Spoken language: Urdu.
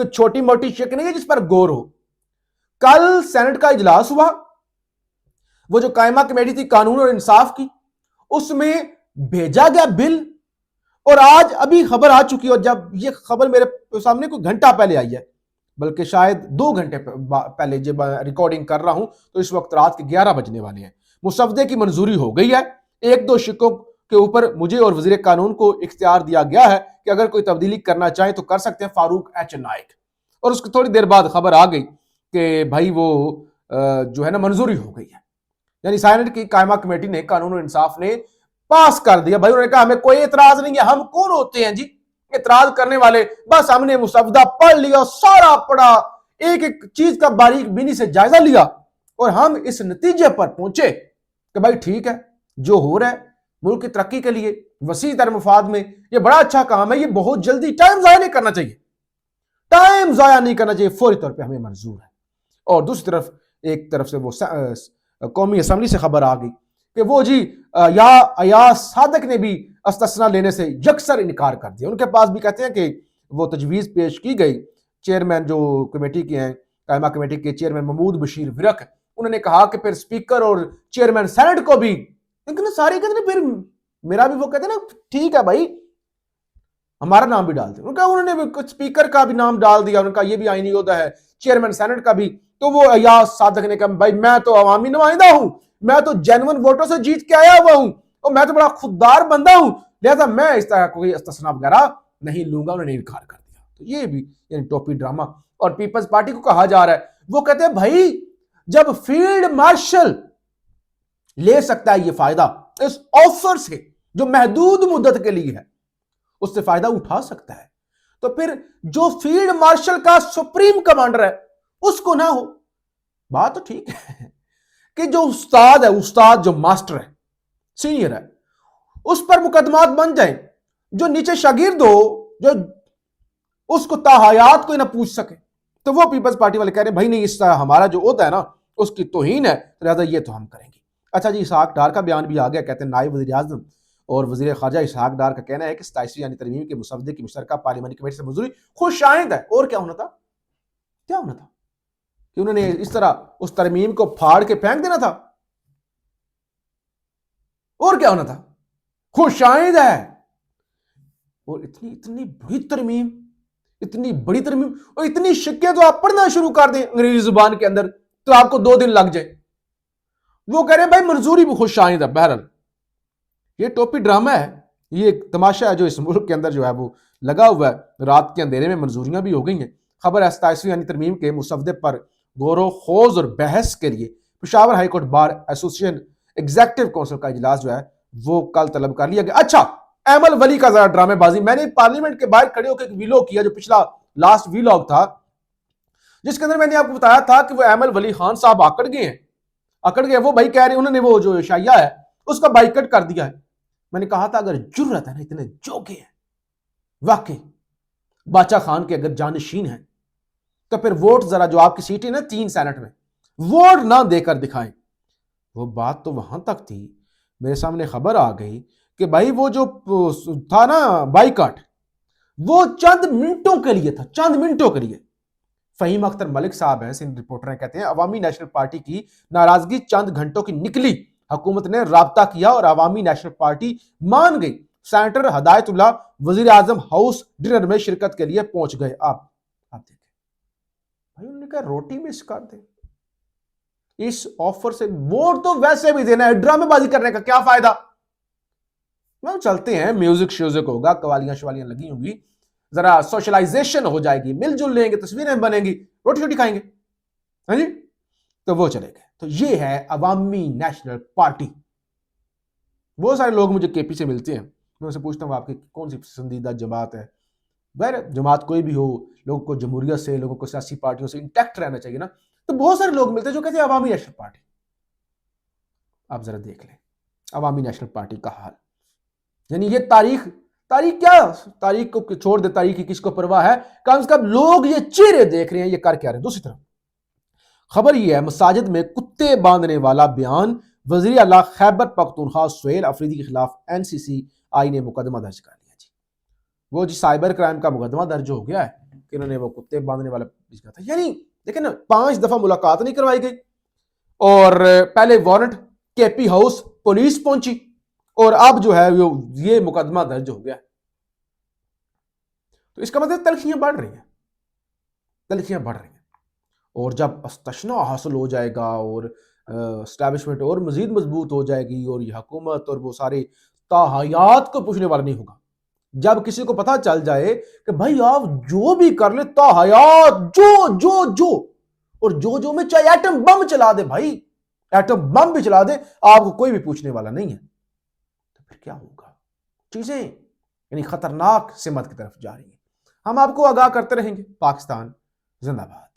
کہ چھوٹی موٹی شک نہیں ہے جس پر غور ہو. کل سینٹ کا اجلاس ہوا, وہ جو قائمہ کمیٹی تھی قانون اور انصاف کی, اس میں بھیجا گیا بل, اور آج ابھی خبر آ چکی ہے, اور جب یہ خبر میرے سامنے کوئی گھنٹہ پہلے آئی ہے, بلکہ شاید 2 گھنٹے پہلے جب ریکارڈنگ کر رہا ہوں تو اس وقت رات کے 11 بجنے والے ہیں. مسودے کی منظوری ہو گئی ہے. 1-2 شکوں کے اوپر مجھے اور وزیر قانون کو اختیار دیا گیا ہے کہ اگر کوئی تبدیلی کرنا چاہیں تو کر سکتے ہیں, فاروق ایچ نائک. اور اس کی تھوڑی دیر بعد خبر آ گئی کہ بھائی وہ جو ہے نا منظوری ہو گئی ہے, یعنی سینٹ کی قائمہ کمیٹی نے, قانون اور انصاف نے پاس کر دیا. بھائی انہوں نے کہا ہمیں کوئی اعتراض نہیں ہے, ہم کون ہوتے ہیں جی اعتراض کرنے والے, بس ہم نے مسودہ پڑھ لیا, سارا پڑھا, ایک ایک چیز کا باریک بینی سے جائزہ لیا, اور ہم اس نتیجے پر پہنچے کہ بھائی ٹھیک ہے, جو ہو رہا ہے ملک کی ترقی کے لیے وسیع تر مفاد میں یہ بڑا اچھا کام ہے, یہ بہت جلدی ٹائم ضائع نہیں کرنا چاہیے, ٹائم ضائع نہیں کرنا چاہیے, فوری طور پہ ہمیں منظور ہے. اور دوسری طرف ایک طرف سے وہ قومی اسمبلی سے خبر آ گئی کہ وہ جی یا ایاز صادق نے بھی استثنا لینے سے یکسر انکار کر دیا. ان کے پاس بھی کہتے ہیں کہ وہ تجویز پیش کی گئی, چیئرمین جو کمیٹی کے ہیں, قائمہ کمیٹی کے چیئرمین محمود بشیر ورک, انہوں نے کہا کہ پھر سپیکر اور چیئرمین سینٹ کو بھی, لیکن سارے کہتے ہیں پھر میرا بھی, وہ کہتے ہیں نا ٹھیک ہے بھائی ہمارا نام بھی ڈال دیں. انہوں نے بھی سپیکر کا بھی نام ڈال دیا, انہوں نے کہا یہ بھی آئینی عہدہ ہے, چیئرمین سینٹ کا بھی. تو وہ ایاز صادق نے کہا بھائی میں تو عوامی نمائندہ ہوں, میں تو جینون ووٹوں سے جیت کے آیا ہوا ہوں, اور میں تو بڑا خوددار بندہ ہوں, لہذا میں اس طرح کوئی استثنا وغیرہ نہیں لوں گا. انہوں نے انکار کر دیا. تو یہ بھی یعنی ٹوپی ڈرامہ. اور پیپلز پارٹی کو کہا جا رہا ہے, وہ کہتے ہیں بھائی جب فیلڈ مارشل لے سکتا ہے یہ فائدہ اس آفر سے جو محدود مدت کے لیے ہے, اس سے فائدہ اٹھا سکتا ہے, تو پھر جو فیلڈ مارشل کا سپریم کمانڈر ہے اس کو نہ ہو. بات تو ٹھیک ہے کہ جو استاد ہے, استاد جو ماسٹر ہے, سینئر ہے, اس پر مقدمات بن جائیں, جو نیچے شاگرد ہو جو اس کو تاحیات کوئی نہ پوچھ سکے, تو وہ پیپلز پارٹی والے کہہ رہے ہیں بھائی نہیں, اس طرح ہمارا جو عہدہ ہے نا اس کی توہین ہے, لہذا یہ تو ہم کریں گے. اچھا جی, اسحاق ڈار کا بیان بھی آ گیا. کہتے ہیں نائب وزیر اعظم اور وزیر خارجہ اسحاق ڈار کا کہنا ہے کہ 27ویں یعنی ترمیم کے مسودے کی مشترکہ پارلیمانی کمیٹی سے منظوری خوش آئند ہے. اور کیا ہونا تھا, کیا ہونا تھا کہ انہوں نے اس طرح اس ترمیم کو پھاڑ کے پھینک دینا تھا, اور کیا ہونا تھا, خوش آئند ہے. اور اتنی بڑی ترمیم, اتنی بڑی ترمیم, اور اتنی شکیں تو آپ پڑھنا شروع کر دیں انگریزی زبان کے اندر تو آپ کو 2 دن لگ جائے. وہ کہہ رہے ہیں بھائی منظوری بھی خوش آئند ہے. بہرحال یہ ٹوپی ڈرامہ ہے, یہ ایک تماشا ہے جو اس ملک کے اندر جو ہے وہ لگا ہوا ہے. رات کے اندھیرے میں منظوریاں بھی ہو گئی ہیں. خبر ہے 27ویں یعنی ترمیم کے مسودے پر غور و خوض اور بحث کے لیے Peshawar high court bar association executive council کا اجلاس جو ہے وہ کل طلب کر لیا گیا. اچھا, ایمل ولی کا ذرا ڈرامے بازی, میں نے پارلیمنٹ کے باہر کھڑے ہو کے ایک ویلوگ کیا جو پچھلا لاسٹ ویلوگ تھا, جس کے اندر میں نے آپ کو بتایا تھا کہ وہ ایمل ولی خان صاحب اکڑ گئے. وہ بھائی کہہ رہے انہوں نے وہ جو شائعہ ہے اس کا بائیکٹ کر دیا ہے. میں نے کہا تھا اگر جرت ہے نا, اتنے جوگے ہیں واقعی باچا خان کے اگر جانشین ہیں, تو پھر ووٹ ذرا جو آپ کی سیٹیں نا 3 سینٹ میں ووٹ نہ دے کر دکھائیں. وہ بات تو وہاں تک تھی, میرے سامنے خبر آ گئی کہ بھائی وہ جو تھا نا بائیکاٹ, وہ چند منٹوں کے لیے تھا, فہیم اختر ملک صاحب ہیں, سندھ رپورٹر ہیں, کہتے ہیں عوامی نیشنل پارٹی کی ناراضگی چند گھنٹوں کی نکلی, حکومت نے رابطہ کیا اور عوامی نیشنل پارٹی مان گئی. سینیٹر ہدایت اللہ وزیر اعظم ہاؤس ڈنر میں شرکت کے لیے پہنچ گئے. آپ دیکھیں بھائی, انہوں نے کہا روٹی مس کر دیں اس آفر سے, ووٹ تو ویسے بھی دینا ہے, ڈرامے بازی کرنے کا کیا فائدہ. چلتے ہیں, میوزک شیوزک ہوگا, قوالیاں شوالیاں لگی ہوں گی, ذرا سوشلائزیشن ہو جائے گی, مل جل لیں گے, تصویریں بنیں گی, روٹی شوٹی کھائیں گے, ہاں جی, تو وہ چلے گئے. تو یہ ہے عوامی نیشنل پارٹی. بہت سارے لوگ مجھے کے پی سے ملتے ہیں, میں ان سے پوچھتا ہوں آپ کی کون سی پسندیدہ جماعت ہے. بہر جماعت کوئی بھی ہو, لوگوں کو جمہوریت سے, لوگوں کو سیاسی پارٹیوں سے انٹیکٹ رہنا چاہیے نا. تو بہت سارے لوگ ملتے ہیں جو کہتے ہیں عوامی نیشنل پارٹی. آپ ذرا دیکھ لیں عوامی نیشنل پارٹی کا حال, یعنی یہ تاریخ کیا, تاریخ کو چھوڑ دے, تاریخ کی کس کو پرواہ ہے, کم از کم لوگ یہ چہرے دیکھ رہے ہیں, یہ کر کیا رہے ہیں. دوسری طرف خبر یہ ہے, مساجد میں کتے باندھنے والا بیان, وزیر اعلیٰ خیبر پختونخوا سہیل افریدی کے خلاف این سی سی آئی نے مقدمہ درج کر لیا. وہ جی سائبر کرائم کا مقدمہ درج ہو گیا ہے کہ انہوں نے وہ کتے باندھنے والا بھیجا تھا. یعنی دیکھیں نا 5 دفعہ ملاقات نہیں کروائی گئی, اور پہلے وارنٹ کے پی ہاؤس پولیس پہنچی, اور اب جو ہے یہ مقدمہ درج ہو گیا. تو اس کا مطلب تلخیاں بڑھ رہی ہیں, تلخیاں بڑھ رہی ہیں. اور جب استثنا حاصل ہو جائے گا اور اسٹیبلشمنٹ اور مزید مضبوط ہو جائے گی, اور یہ حکومت اور وہ سارے تاحیات کو پوچھنے والا نہیں ہوگا. جب کسی کو پتا چل جائے کہ بھائی آپ جو بھی کر لیں تاحیات جو اور جو میں چاہے ایٹم بم چلا دے, بھائی ایٹم بم بھی چلا دے, آپ کو کوئی بھی پوچھنے والا نہیں ہے. تو پھر کیا ہوگا؟ چیزیں یعنی خطرناک سمت کی طرف جا رہی ہیں. ہم آپ کو آگاہ کرتے رہیں گے. پاکستان زندہ باد.